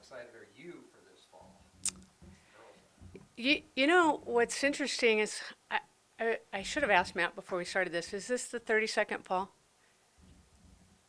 excited are you for this fall? You know, what's interesting is I should have asked Matt before we started this. Is this the 32nd fall?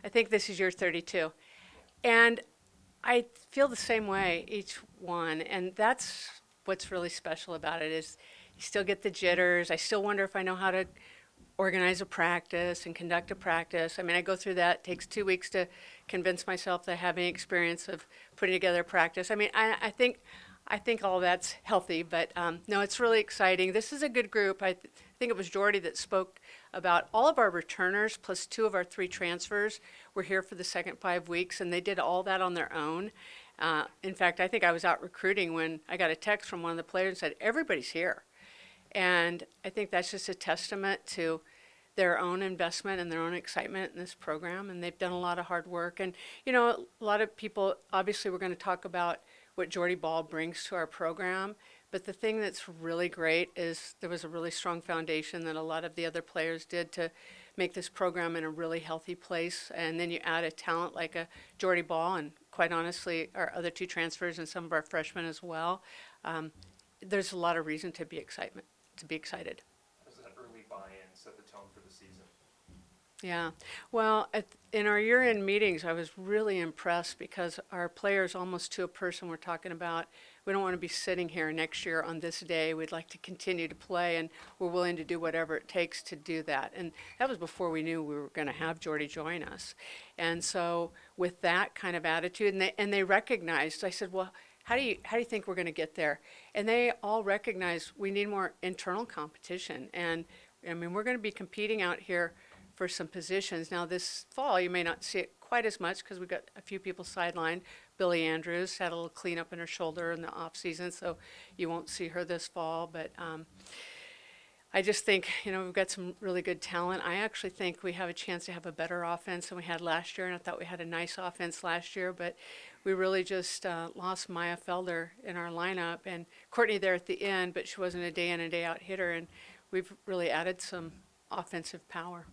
I think this is your 32. And I feel the same way each one. And that's what's really special about it is you still get the jitters. I still wonder if I know how to organize a practice and conduct a practice. I mean, I go through that. It takes 2 weeks to convince myself that I have any experience of putting together a practice. I mean, I think all that's healthy, but no, it's really exciting. This is a good group. Think it was Jordy that spoke about all of our returners plus 2 of our 3 transfers were here for the second 5 weeks, and they did all that on their own. In fact, I think I was out recruiting when I got a text from one of the players and said, everybody's here. And I think that's just a testament to their own investment and their own excitement in this program. And they've done a lot of hard work. And, you know, a lot of people, obviously, we're going to talk about what Jordy Ball brings to our program. But the thing that's really great is there was a really strong foundation that a lot of the other players did to make this program in a really healthy place. And then you add a talent like a Jordy Ball and, quite honestly, our other 2 transfers and some of our freshmen as well. There's a lot of reason to be excited. Does that early buy-in set the tone for the season? Yeah. Well, in our year-end meetings, I was really impressed because our players, almost to a person, were talking about, we don't want to be sitting here next year on this day. We'd like to continue to play, and we're willing to do whatever it takes to do that. And that was before we knew we were going to have Jordy join us. And so with that kind of attitude, and they recognized, I said, well, how do you think we're going to get there? And they all recognize we need more internal competition. And I mean, we're going to be competing out here for some positions. Now this fall, you may not see it quite as much because we've got a few people sidelined. Billy Andrews had a little cleanup in her shoulder in the off season, so you won't see her this fall. But I just think, you know, we've got some really good talent. I actually think we have a chance to have a better offense than we had last year, and I thought we had a nice offense last year, but we really just lost Maya Felder in our lineup, and Courtney there at the end, but she wasn't a day in and day out hitter, and we've really added some offensive power.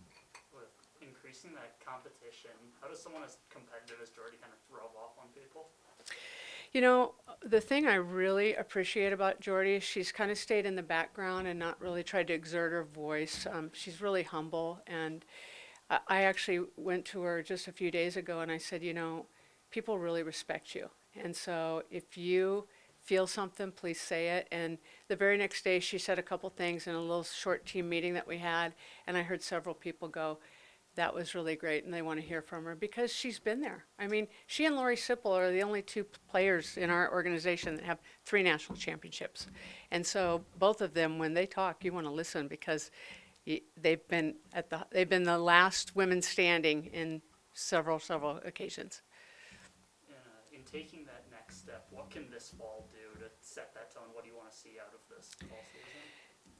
With increasing that competition, how does someone as competitive as Jordy kind of rub off on people? You know, the thing I really appreciate about Jordy is she's kind of stayed in the background and not really tried to exert her voice. She's really humble, and I actually went to her just a few days ago and I said, you know, people really respect you. And so if you feel something, please say it. And the very next day she said a couple things in a little short team meeting that we had, and I heard several people go, that was really great, and they want to hear from her because she's been there. I mean, she and Lori Sipple are the only 2 players in our organization that have 3 national championships. And so both of them, when they talk, you want to listen because they've been the last women standing in several occasions. In taking that next step, what can this fall do to set that tone? What do you want to see out of this fall season?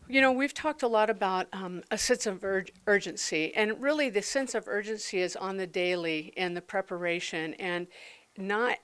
You know, we've talked a lot about a sense of urgency, and really the sense of urgency is on the daily in the preparation, and not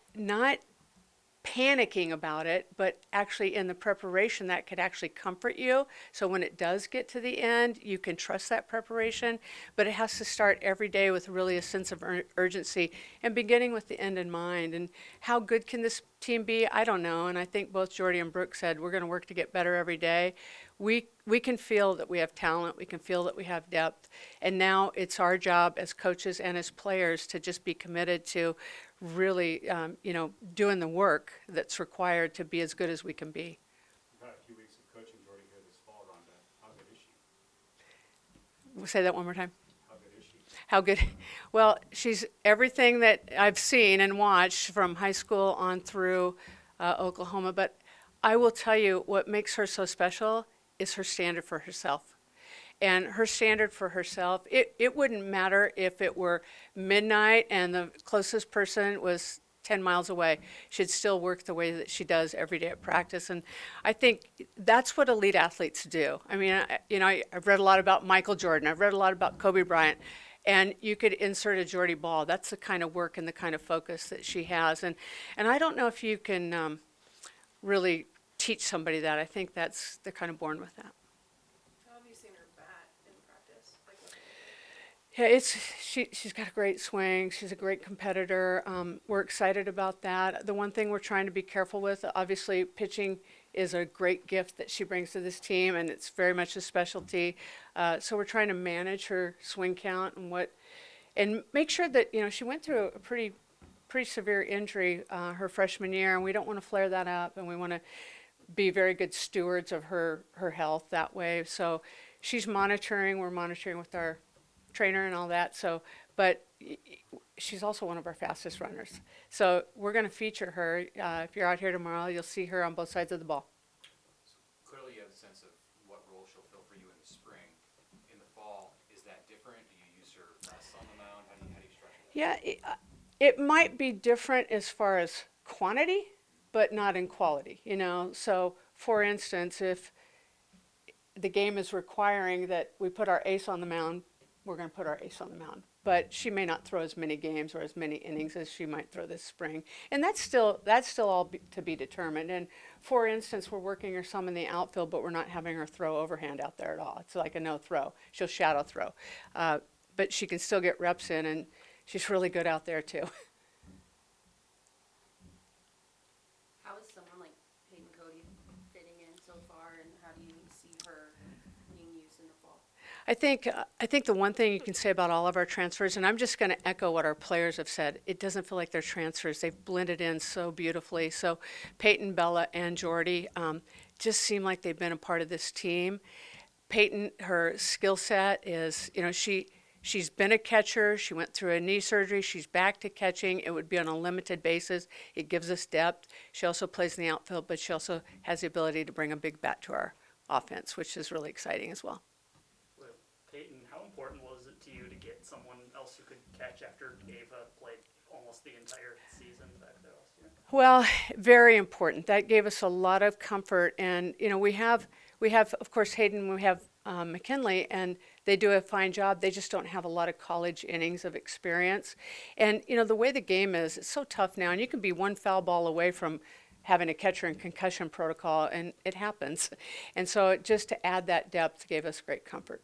panicking about it, but actually in the preparation that could actually comfort you. So when it does get to the end, you can trust that preparation, but it has to start every day with really a sense of urgency and beginning with the end in mind. And how good can this team be? I don't know. And I think both Jordy and Brooke said we're going to work to get better every day. We can feel that we have talent. We can feel that we have depth. And now it's our job as coaches and as players to just be committed to really, you know, doing the work that's required to be as good as we can be. You've had a few weeks of coaching Jordy here this fall, Rhonda. How good is she? We'll say that one more time. How good is she? How good? Well, she's everything that I've seen and watched from high school on through Oklahoma. But I will tell you what makes her so special is her standard for herself. And her standard for herself, it wouldn't matter if it were midnight and the closest person was 10 miles away. She'd still work the way that she does every day at practice. And I think that's what elite athletes do. I mean, I've read a lot about Michael Jordan. I've read a lot about Kobe Bryant. And you could insert a Jordy Ball. That's the kind of work and the kind of focus that she has. And I don't know if you can really teach somebody that. I think they're kind of born with that. How have you seen her bat in practice? Yeah, she's got a great swing. She's a great competitor. We're excited about that. The one thing we're trying to be careful with, obviously, pitching is a great gift that she brings to this team, and it's very much a specialty. So we're trying to manage her swing count and make sure that she went through a pretty severe injury her freshman year, and we don't want to flare that up, and we want to be very good stewards of her health that way. So she's monitoring. We're monitoring with our trainer and all that. So, but she's also one of our fastest runners. So we're going to feature her. If you're out here tomorrow, you'll see her on both sides of the ball. Clearly you have a sense of what role she'll fill for you in the spring. In the fall, is that different? Do you use her less on the mound? How do you structure that? Yeah, it might be different as far as quantity, but not in quality, So, for instance, if the game is requiring that we put our ace on the mound, we're going to put our ace on the mound. But she may not throw as many games or as many innings as she might throw this spring. And that's still all to be determined. And for instance, we're working her some in the outfield, but we're not having her throw overhand out there at all. It's like a no throw. She'll shadow throw. But she can still get reps in, and she's really good out there too. How is someone like Peyton Cody fitting in so far, and how do you see her being used in the fall? I think the one thing you can say about all of our transfers, and I'm just going to echo what our players have said, it doesn't feel like they're transfers. They've blended in so beautifully. So Peyton, Bella, and Jordy just seem like they've been a part of this team. Peyton, her skill set is, she's been a catcher. She went through a knee surgery. She's back to catching. It would be on a limited basis. It gives us depth. She also plays in the outfield, but she also has the ability to bring a big bat to our offense, which is really exciting as well. With Peyton, how important was it to you to get someone else who could catch after Ava played almost the entire season back there last year? Well, very important. That gave us a lot of comfort. And, we have, of course, Hayden, we have McKinley, and they do a fine job. They just don't have a lot of college innings of experience. And, the way the game is, it's so tough now. And you can be one foul ball away from having a catcher in concussion protocol, and it happens. And so just to add that depth gave us great comfort.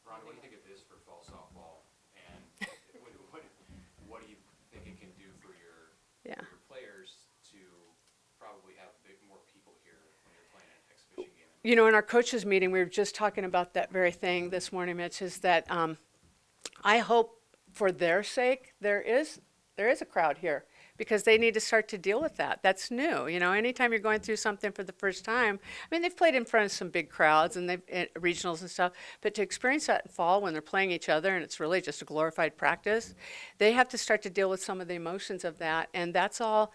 Ron, what do you think it is for fall softball? And what do you think it can do for your players to probably have more people here when you're playing an exhibition game? In our coaches meeting, we were just talking about that very thing this morning, Mitch, is that I hope for their sake there is a crowd here, because they need to start to deal with that. That's new. Anytime you're going through something for the first time, they've played in front of some big crowds and they've regionals and stuff, but to experience that in fall when they're playing each other and it's really just a glorified practice, they have to start to deal with some of the emotions of that, and that's all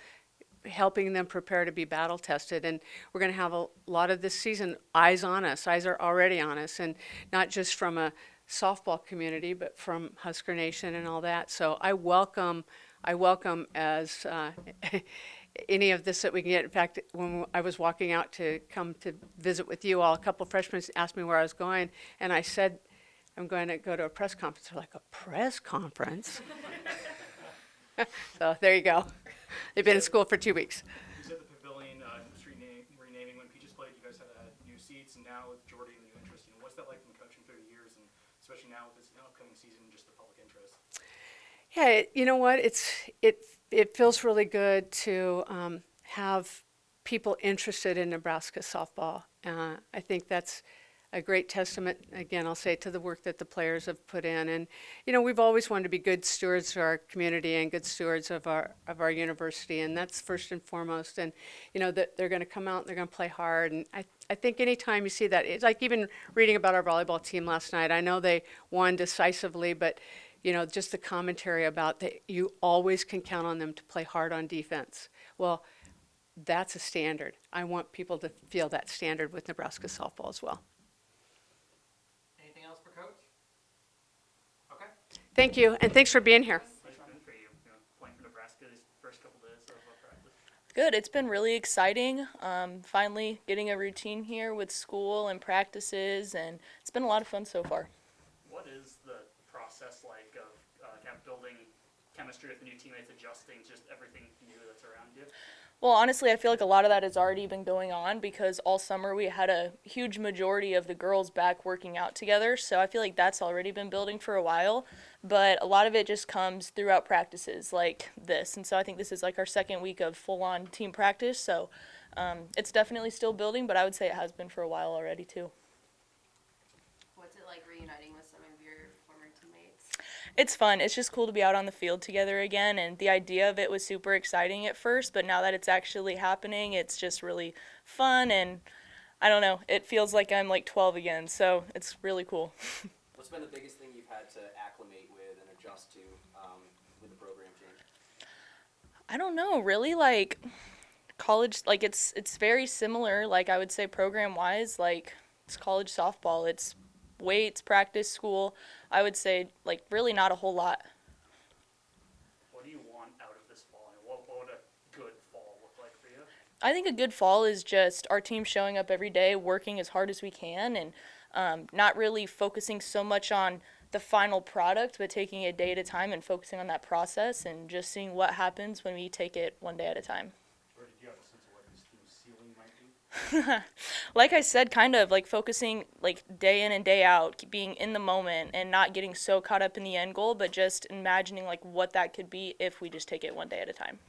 helping them prepare to be battle tested. And we're going to have a lot of this season eyes on us. Eyes are already on us, and not just from a softball community, but from Husker Nation and all that. So I welcome as any of this that we can get. In fact, when I was walking out to come to visit with you all, a couple of freshmen asked me where I was going, and I said, I'm going to go to a press conference. They're like, a press conference? So there you go. They've been in school for 2 weeks. You said the pavilion was renaming when Peaches played. You guys had new seats, and now with Jordy and the new interest. What's that like from coaching through the years, and especially now with this upcoming season, just the public interest? Yeah, you know what? It feels really good to have people interested in Nebraska softball. I think that's a great testament, again, I'll say, to the work that the players have put in. And, we've always wanted to be good stewards to our community and good stewards of our university, and that's first and foremost. And, that they're going to come out and they're going to play hard. And I think anytime you see that, it's like even reading about our volleyball team last night. I know they won decisively, but, just the commentary about that you always can count on them to play hard on defense. Well, that's a standard. I want people to feel that standard with Nebraska softball as well. Anything else for Coach? Okay. Thank you, and thanks for being here. What's been for you, playing for Nebraska these first couple days of practice? Good. It's been really exciting. Finally getting a routine here with school and practices, and it's been a lot of fun so far. What is the process like of kind of building chemistry with new teammates, adjusting just everything new that's around you? Well, honestly, I feel like a lot of that has already been going on because all summer we had a huge majority of the girls back working out together. So I feel like that's already been building for a while. But a lot of it just comes throughout practices like this. And so I think this is like our second week of full on team practice. So it's definitely still building, but I would say it has been for a while already too. What's it like reuniting with some of your former teammates? It's fun. It's just cool to be out on the field together again, and the idea of it was super exciting at first, but now that it's actually happening, it's just really fun, and I don't know, it feels like I'm like 12 again, so it's really cool. What's been the biggest thing you've had to acclimate with and adjust to with the program change? I don't know, really, like college, like it's very similar, like I would say program-wise, like it's college softball, it's weights, practice, school. I would say like really not a whole lot. What do you want out of this fall? And what would a good fall look like for you? I think a good fall is just our team showing up every day, working as hard as we can, and not really focusing so much on the final product, but taking it day at a time and focusing on that process and just seeing what happens when we take it one day at a time. Or did you have a sense of what this team's ceiling might be? Like I said, kind of like focusing like day in and day out, being in the moment and not getting so caught up in the end goal, but just imagining like what that could be if we just take it one day at a time.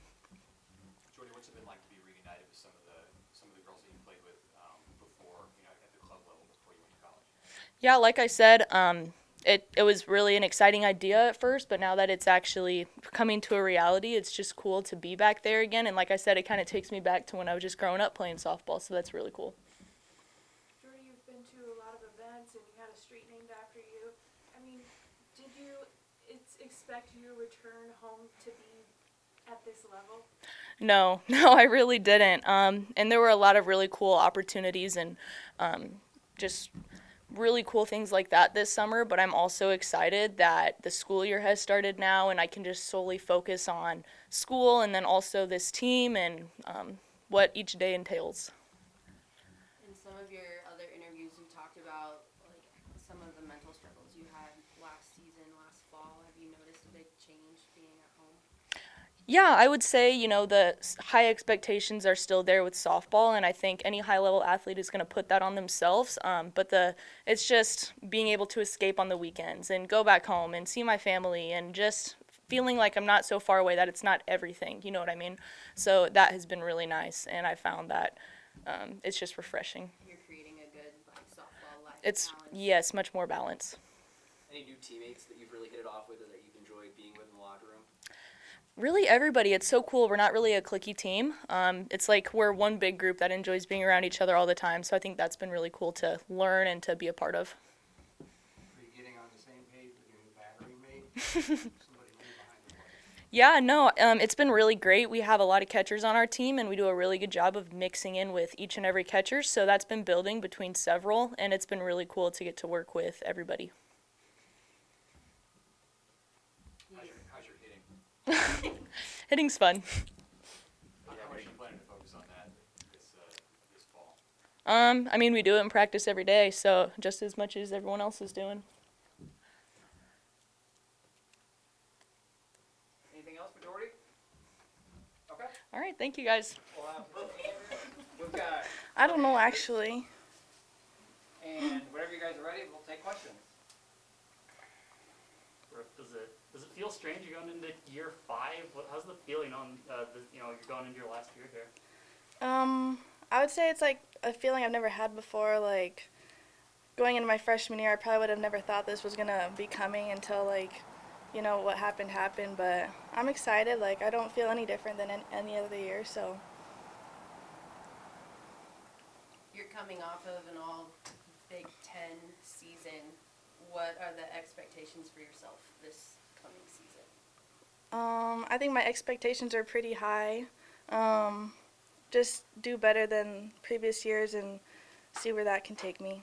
Jordy, what's it been like to be reunited with some of the girls that you played with before, at the club level before you went to college? Yeah, like I said, it was really an exciting idea at first, but now that it's actually coming to a reality, it's just cool to be back there again. And like I said, it kind of takes me back to when I was just growing up playing softball, so that's really cool. Jordy, you've been to a lot of events and you had a street named after you. I mean, did you expect you to return home to be at this level? No, I really didn't. And there were a lot of really cool opportunities and just really cool things like that this summer, but I'm also excited that the school year has started now and I can just solely focus on school and then also this team and what each day entails. In some of your other interviews, you talked about like some of the mental struggles you had last season, last fall. Have you noticed a big change being at home? Yeah, I would say, the high expectations are still there with softball, and I think any high-level athlete is going to put that on themselves. But it's just being able to escape on the weekends and go back home and see my family and just feeling like I'm not so far away that it's not everything, you know what I mean? So that has been really nice, and I found that it's just refreshing. You're creating a good like softball life It's, balance. yes, much more balance. Any new teammates that you've really hit it off with or that you've enjoyed being with in the locker room? Really everybody. It's so cool. We're not really a cliquey team. It's like we're one big group that enjoys being around each other all the time. So I think that's been really cool to learn and to be a part of. Are you getting on the same page with your new battery mate? Somebody way behind the plate. Yeah, no, it's been really great. We have a lot of catchers on our team, and we do a really good job of mixing in with each and every catcher. So that's been building between several, and it's been really cool to get to work with everybody. How's your hitting? Hitting's fun. How much are you planning to focus on that this fall? I mean, we do it in practice every day, so just as much as everyone else is doing. Anything else for Jordy? Okay. All right, thank you guys. We'll have we've got, I don't know, actually. and whenever you guys are ready, we'll take questions. Does it feel strange you're going into year 5? How's the feeling on you're going into your last year here? I would say it's like a feeling I've never had before. Like going into my freshman year, I probably would have never thought this was gonna be coming until what happened. But I'm excited. Like I don't feel any different than any other year. So You're coming off of an all Big Ten season. What are the expectations for yourself this coming season? I think my expectations are pretty high. Just do better than previous years and see where that can take me.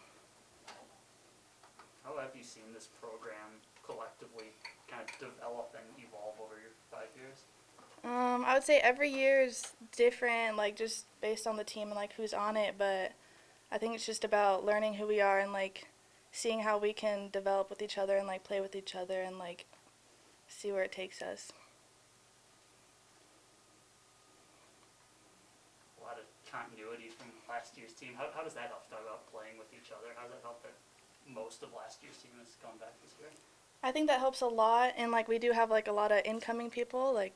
How have you seen this program collectively kind of develop and evolve over your 5 years? I would say every year is different, like just based on the team and like who's on it, but I think it's just about learning who we are and like seeing how we can develop with each other and like play with each other and like see where it takes us. continuity from last year's team. How does that help talk about playing with each other? How does that help that most of last year's team has gone back this year? I think that helps a lot, and like we do have like a lot of incoming people, like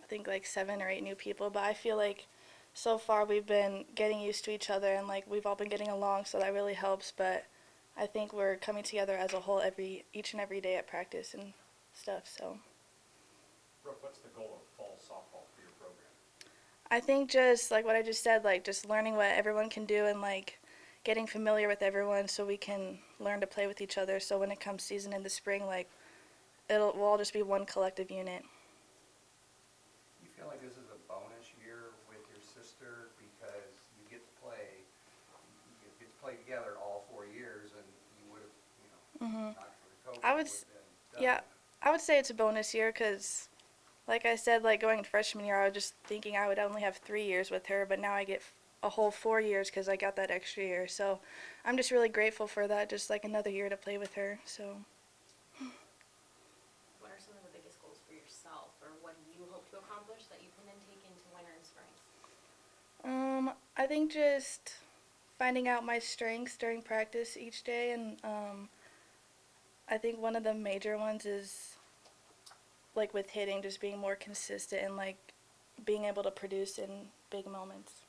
I think like 7 or 8 new people, but I feel like so far we've been getting used to each other and like we've all been getting along, so that really helps. But I think we're coming together as a whole each and every day at practice and stuff. So Brooke, what's the goal of fall softball for your program? I think just like what I just said, like just learning what everyone can do and like getting familiar with everyone so we can learn to play with each other. So when it comes season in the spring, like we'll all just be one collective unit. You feel like this is a bonus year with your sister because you get to play together all 4 years, and you would have, not for the COVID, I would would s- have been done. Yeah, I would say it's a bonus year because, like I said, like going into freshman year, I was just thinking I would only have 3 years with her, but now I get a whole 4 years because I got that extra year. So I'm just really grateful for that, just like another year to play with her. So What are some of the biggest goals for yourself, or what do you hope to accomplish that you can then take into winter and spring? I think just finding out my strengths during practice each day, and I think one of the major ones is like with hitting, just being more consistent and like being able to produce in big moments.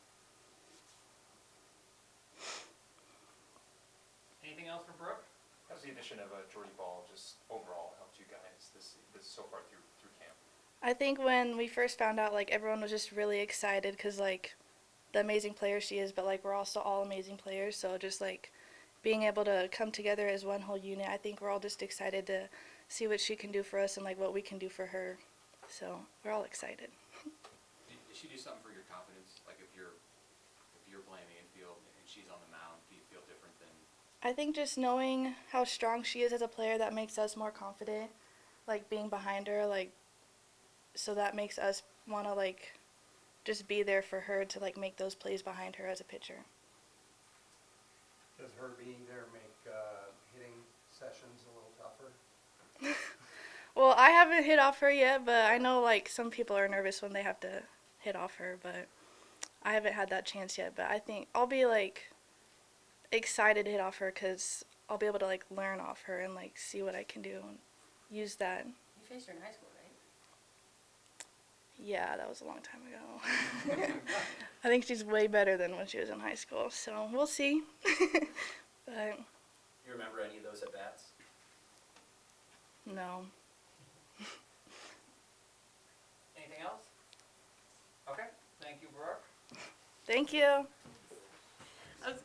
Anything else for Brooke? How's the addition of Jordy Ball just overall helped you guys this so far through camp? I think when we first found out, like everyone was just really excited because like the amazing player she is, but like we're also all amazing players. So just like being able to come together as one whole unit, I think we're all just excited to see what she can do for us and like what we can do for her. So we're all excited. Does she do something for your confidence? Like if you're playing the infield and she's on the mound, do you feel different than? I think just knowing how strong she is as a player, that makes us more confident, like being behind her, like so that makes us want to like just be there for her to like make those plays behind her as a pitcher. Does her being there make hitting sessions a little tougher? Well, I haven't hit off her yet, but I know like some people are nervous when they have to hit off her, but I haven't had that chance yet. But I think I'll be like excited to hit off her because I'll be able to like learn off her and like see what I can do and use that. You faced her in high school, right? Yeah, that was a long time ago. I think she's way better than when she was in high school, so we'll see. But You remember any of those at bats? no. Anything else? Okay, thank you, Brooke. Thank you. I was